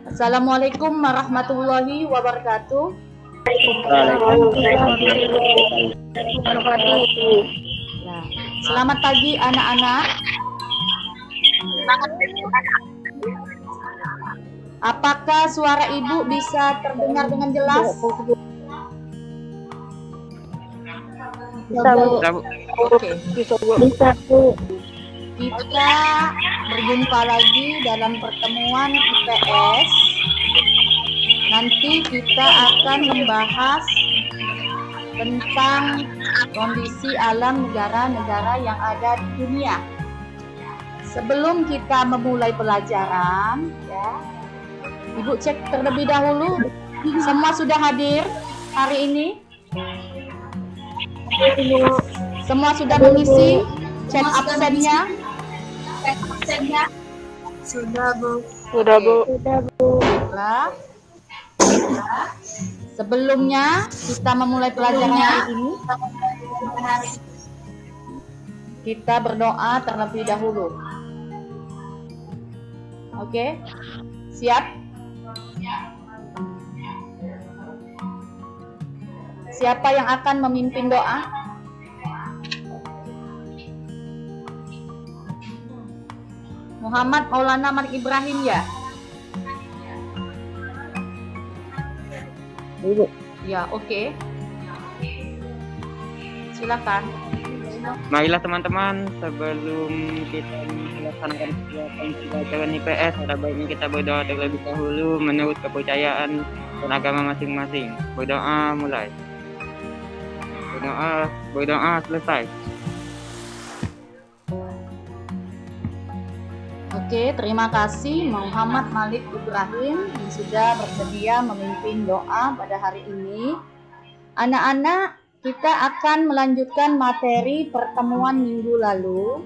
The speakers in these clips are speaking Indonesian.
Assalamualaikum warahmatullahi wabarakatuh. Ya. Selamat pagi anak-anak. Apakah suara ibu bisa terdengar dengan jelas? Bisa, Bu. Oke. Bisa, Bu. Kita berjumpa lagi dalam pertemuan IPS. Nanti kita akan membahas tentang kondisi alam negara-negara yang ada di dunia. Sebelum kita memulai pelajaran, ya, Ibu cek terlebih dahulu semua sudah hadir hari ini. Semua sudah mengisi chat absennya. Sudah, Bu. Sudah, Bu. Baiklah. Sebelumnya kita memulai pelajaran hari ini, kita berdoa terlebih dahulu. Oke? Siap? Siapa yang akan memimpin doa? Muhammad Maulana Malik Ibrahim ya? Ibu. Ya, oke. Silakan. Marilah teman-teman, sebelum kita melaksanakan kegiatan pelajaran IPS, ada baiknya kita berdoa terlebih dahulu menurut kepercayaan dan agama masing-masing. Berdoa mulai. Berdoa selesai. Oke, terima kasih Muhammad Malik Ibrahim yang sudah bersedia memimpin doa pada hari ini. Anak-anak, kita akan melanjutkan materi pertemuan minggu lalu.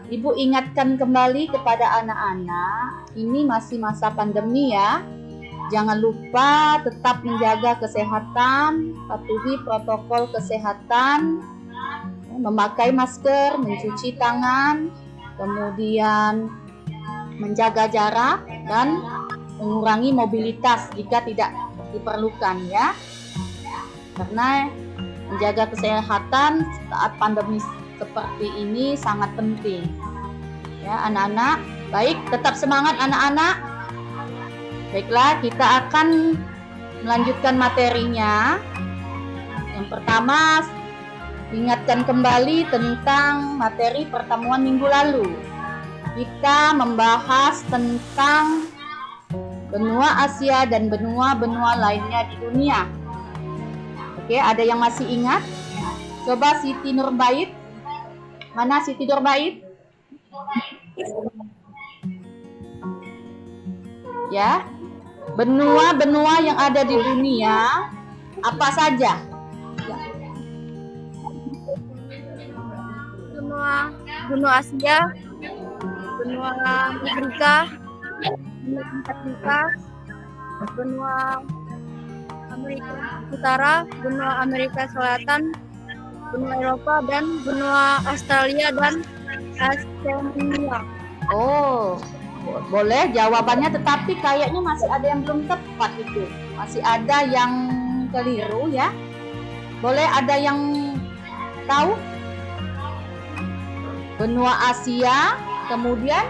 Ibu ingatkan kembali kepada anak-anak, ini masih masa pandemi ya. Jangan lupa tetap menjaga kesehatan, patuhi protokol kesehatan, memakai masker, mencuci tangan, kemudian menjaga jarak dan mengurangi mobilitas jika tidak diperlukan ya. Karena menjaga kesehatan saat pandemi seperti ini sangat penting. Ya, anak-anak, baik, tetap semangat anak-anak. Baiklah, kita akan melanjutkan materinya. Yang pertama, ingatkan kembali tentang materi pertemuan minggu lalu. Kita membahas tentang benua Asia dan benua-benua lainnya di dunia. Oke, ada yang masih ingat? Coba Siti Nurbait. Mana Siti Nurbait? Ya, benua-benua yang ada di dunia apa saja? Benua Asia, benua Afrika, benua Antartika, benua Amerika Utara, benua Amerika Selatan, benua Eropa, dan benua Australia dan Oceania. Oh, boleh jawabannya, tetapi kayaknya masih ada yang belum tepat itu. Masih ada yang keliru ya. Boleh ada yang tahu? Benua Asia, kemudian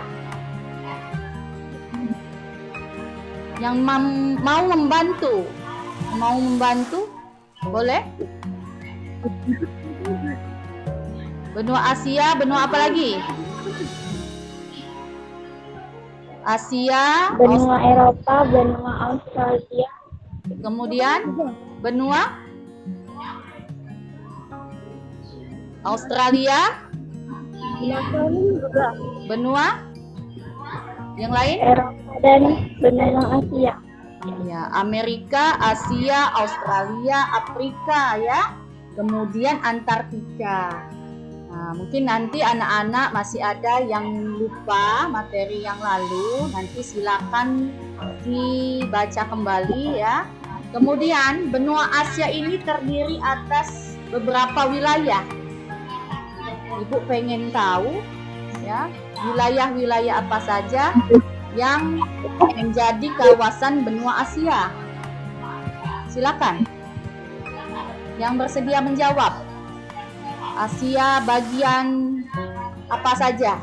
yang mau membantu, boleh? Benua Asia, benua apa lagi? Asia, Benua Eropa, benua Australia, kemudian benua Australia, benua yang lain? Eropa, dan benua Asia. Ya, Amerika, Asia, Australia, Afrika ya. Kemudian Antartika. Nah, mungkin nanti anak-anak masih ada yang lupa materi yang lalu, nanti silakan dibaca kembali ya. Kemudian benua Asia ini terdiri atas beberapa wilayah. Ibu pengen tahu ya, wilayah-wilayah apa saja? yang menjadi kawasan benua Asia? Silakan. Yang bersedia menjawab. Asia bagian apa saja?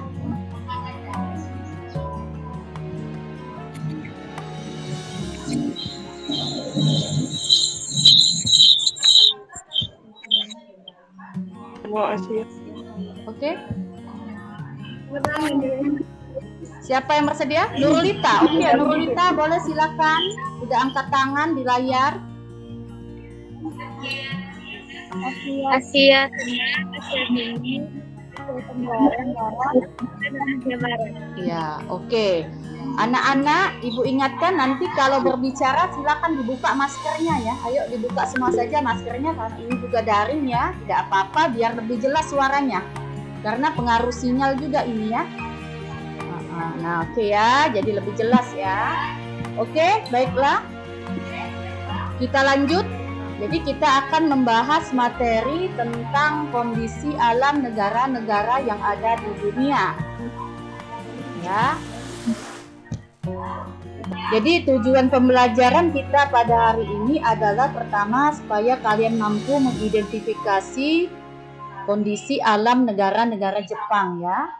Benua Asia. Oke. Siapa yang bersedia? Nurulita. Oke, Nurulita boleh silakan. Sudah angkat tangan di layar. Asia Tengah, Asia Timur, Asia Tenggara, dan Asia Barat. Ya, oke. Anak-anak, Ibu ingatkan nanti kalau berbicara silakan dibuka maskernya ya. Ayo dibuka semua saja maskernya karena ini juga daring ya. Tidak apa-apa biar lebih jelas suaranya. Karena pengaruh sinyal juga ini ya. Nah, oke ya. Jadi lebih jelas ya. Oke, baiklah. Kita lanjut. Jadi kita akan membahas materi tentang kondisi alam negara-negara yang ada di dunia. Ya. Jadi tujuan pembelajaran kita pada hari ini adalah pertama supaya kalian mampu mengidentifikasi kondisi alam negara-negara Jepang ya.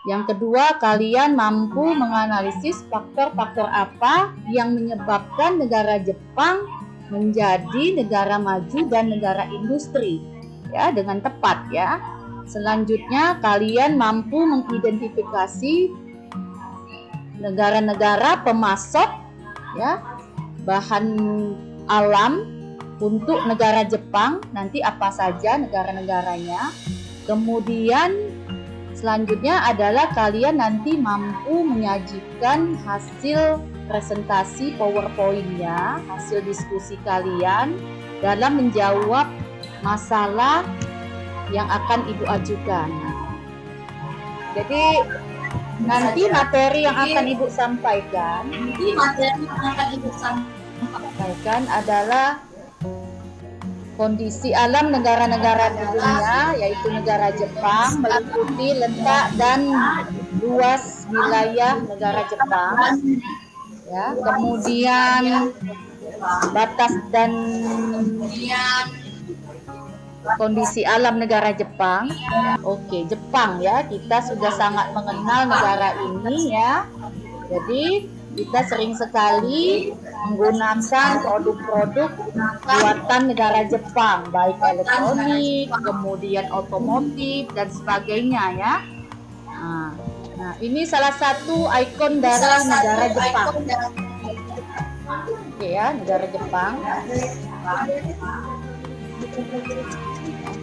Yang kedua, kalian mampu menganalisis faktor-faktor apa yang menyebabkan negara Jepang menjadi negara maju dan negara industri ya dengan tepat ya. Selanjutnya kalian mampu mengidentifikasi negara-negara pemasok ya bahan alam untuk negara Jepang, nanti apa saja negara-negaranya. Kemudian selanjutnya adalah kalian nanti mampu menyajikan hasil presentasi PowerPoint ya, hasil diskusi kalian dalam menjawab masalah yang akan Ibu ajukan. Jadi nanti materi yang akan Ibu sampaikan, adalah kondisi alam negara-negara di dunia, yaitu negara Jepang, meliputi letak dan luas wilayah negara Jepang. Ya, kemudian batas dan kondisi alam negara Jepang. Oke, Jepang ya, kita sudah sangat mengenal negara ini ya. Jadi kita sering sekali menggunakan produk-produk buatan negara Jepang, baik elektronik, kemudian otomotif dan sebagainya ya. Nah, ini salah satu ikon dari negara Jepang. Oke ya, negara Jepang.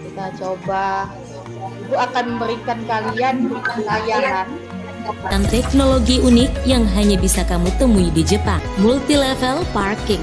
Kita coba. Ibu akan memberikan kalian tayangan dan teknologi unik yang hanya bisa kamu temui di Jepang. Multi-level parking.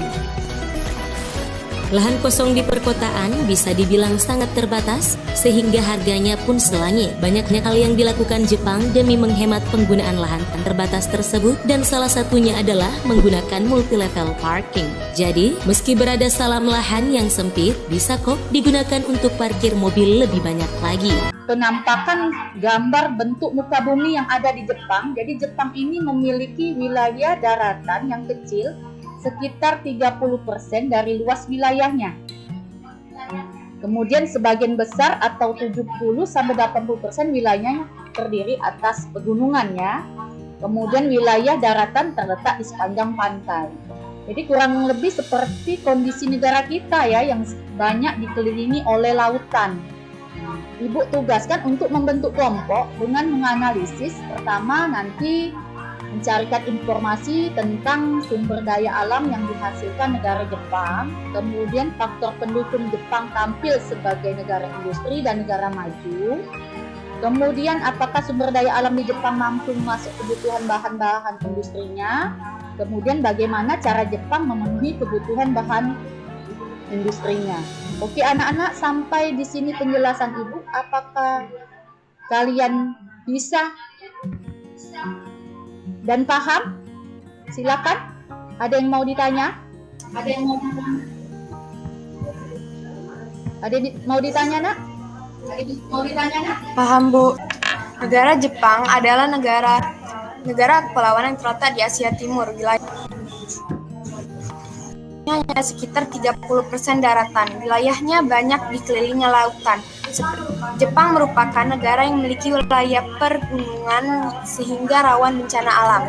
Lahan kosong di perkotaan bisa dibilang sangat terbatas, sehingga harganya pun selangit. Banyaknya hal yang dilakukan Jepang demi menghemat penggunaan lahan terbatas tersebut, dan salah satunya adalah menggunakan multi-level parking. Jadi, meski berada dalam lahan yang sempit, bisa kok digunakan untuk parkir mobil lebih banyak lagi. Penampakan gambar bentuk muka bumi yang ada di Jepang. Jadi Jepang ini memiliki wilayah daratan yang kecil, sekitar 30% dari luas wilayahnya. Kemudian sebagian besar atau 70-80% wilayahnya terdiri atas pegunungan ya. Kemudian wilayah daratan terletak di sepanjang pantai. Jadi kurang lebih seperti kondisi negara kita ya, yang banyak dikelilingi oleh lautan. Ibu tugaskan untuk membentuk kelompok dengan menganalisis pertama nanti mencarikan informasi tentang sumber daya alam yang dihasilkan negara Jepang, kemudian faktor pendukung Jepang tampil sebagai negara industri dan negara maju, kemudian apakah sumber daya alam di Jepang mampu masuk kebutuhan bahan-bahan industrinya, kemudian bagaimana cara Jepang memenuhi kebutuhan bahan industrinya. Oke anak-anak, sampai di sini penjelasan Ibu. Apakah kalian bisa dan paham? Silakan. Ada yang mau ditanya? Ada yang mau ditanya, Nak? Paham, Bu. Negara Jepang adalah negara negara kepulauan yang terletak di Asia Timur. Wilayahnya hanya sekitar 30% daratan. Wilayahnya banyak dikelilingi lautan. Jepang merupakan negara yang memiliki wilayah pergunungan sehingga rawan bencana alam.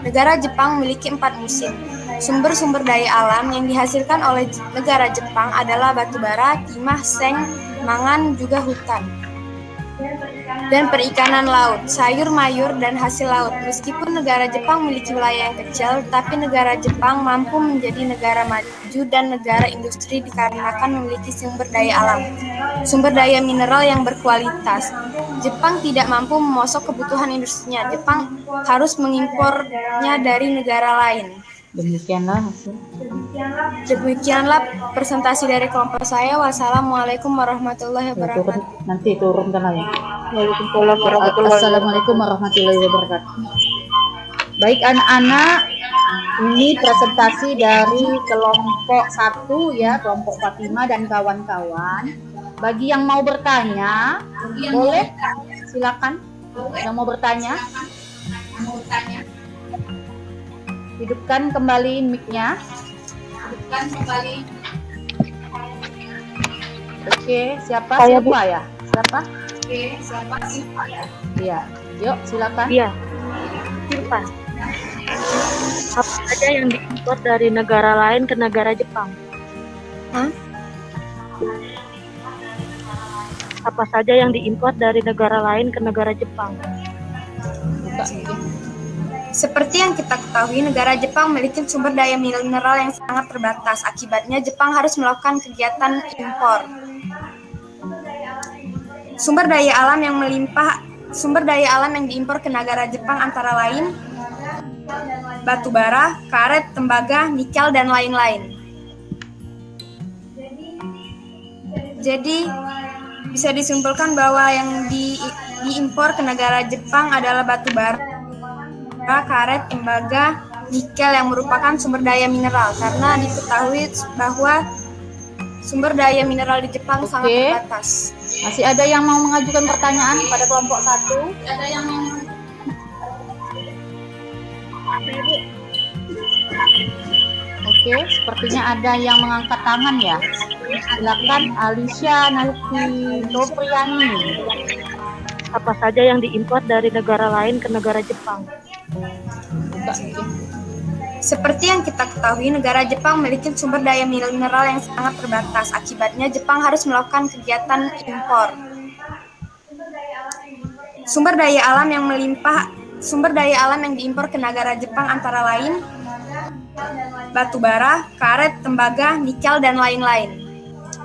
Negara Jepang memiliki 4 musim. Sumber-sumber daya alam yang dihasilkan oleh negara Jepang adalah batu bara, timah, seng, mangan, juga hutan. Dan perikanan laut, sayur mayur, dan hasil laut. Meskipun negara Jepang memiliki wilayah yang kecil, tapi negara Jepang mampu menjadi negara maju dan negara industri dikarenakan memiliki sumber daya alam, sumber daya mineral yang berkualitas. Jepang tidak mampu memasok kebutuhan industrinya. Jepang harus mengimpornya dari negara lain. Demikianlah presentasi dari kelompok saya. Wassalamualaikum warahmatullahi wabarakatuh. Nanti turunkan lagi. Assalamualaikum warahmatullahi wabarakatuh. Baik anak-anak, ini presentasi dari kelompok 1 ya, kelompok Fatima dan kawan-kawan. Bagi yang mau bertanya, boleh silakan. Yang mau bertanya, hidupkan kembali mic-nya. Oke, siapa ya? Siapa? Iya, yuk silakan. Iya, Silpa. Apa saja yang diimpor dari negara lain ke negara Jepang? Apa saja yang diimpor dari negara lain ke negara Jepang? Seperti yang kita ketahui, negara Jepang memiliki sumber daya mineral yang sangat terbatas. Akibatnya, Jepang harus melakukan kegiatan impor. Sumber daya alam yang diimpor ke negara Jepang antara lain batu bara, karet, tembaga, nikel, dan lain-lain. Jadi, bisa disimpulkan bahwa yang diimpor ke negara Jepang adalah batu bara, karet, tembaga, nikel yang merupakan sumber daya mineral, karena diketahui bahwa sumber daya mineral di Jepang sangat terbatas. Masih ada yang mau mengajukan pertanyaan pada kelompok 1? Oke, sepertinya ada yang mengangkat tangan ya. Silakan Alicia Nopriani. Apa saja yang diimpor dari negara lain ke negara Jepang? Seperti yang kita ketahui, negara Jepang memiliki sumber daya mineral yang sangat terbatas. Akibatnya, Jepang harus melakukan kegiatan impor. Sumber daya alam yang diimpor ke negara Jepang antara lain batu bara, karet, tembaga, nikel, dan lain-lain.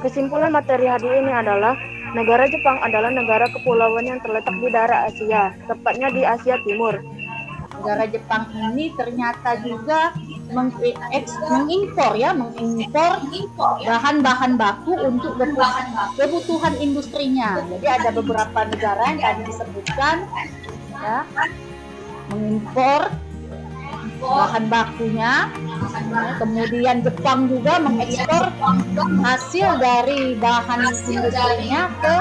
Kesimpulan materi hari ini adalah negara Jepang adalah negara kepulauan yang terletak di daerah Asia, tepatnya di Asia Timur. Negara Jepang ini ternyata juga mengimpor bahan-bahan baku untuk kebutuhan industrinya. Jadi ada beberapa negara yang tadi disebutkan ya, mengimpor bahan bakunya. Kemudian Jepang juga mengekspor hasil dari bahan industrinya ke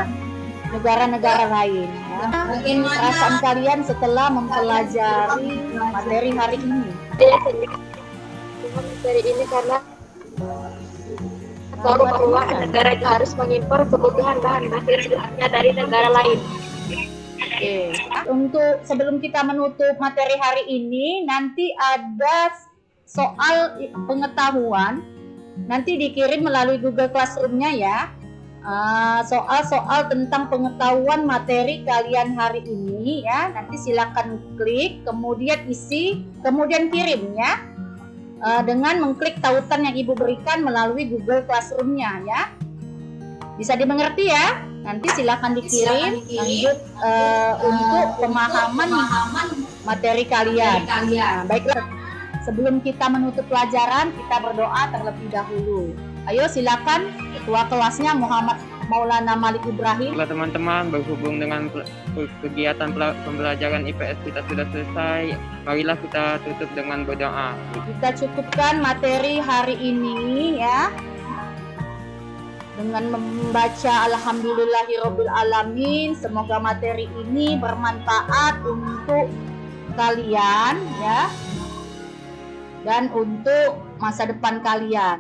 negara-negara lain. Ya. Mungkin perasaan kalian setelah mempelajari materi hari ini. Materi ini karena tahu bahwa negara itu harus mengimpor kebutuhan bahan baku industri dari negara lain. Oke. Untuk sebelum kita menutup materi hari ini, nanti ada soal pengetahuan. Nanti dikirim melalui Google Classroom-nya ya. Soal-soal tentang pengetahuan materi kalian hari ini ya. Nanti silakan klik, kemudian isi, kemudian kirim ya. Dengan mengklik tautan yang Ibu berikan melalui Google Classroom-nya ya. Bisa dimengerti ya? Nanti silakan dikirim lanjut untuk pemahaman materi kalian. Nah, baiklah. Sebelum kita menutup pelajaran, kita berdoa terlebih dahulu. Ayo silakan ketua kelasnya Muhammad Maulana Malik Ibrahim. Bila teman-teman berhubung dengan kegiatan pembelajaran IPS kita sudah selesai, marilah kita tutup dengan berdoa. Kita cukupkan materi hari ini ya dengan membaca Alhamdulillahirobbil alamin. Semoga materi ini bermanfaat untuk kalian ya, dan untuk masa depan kalian.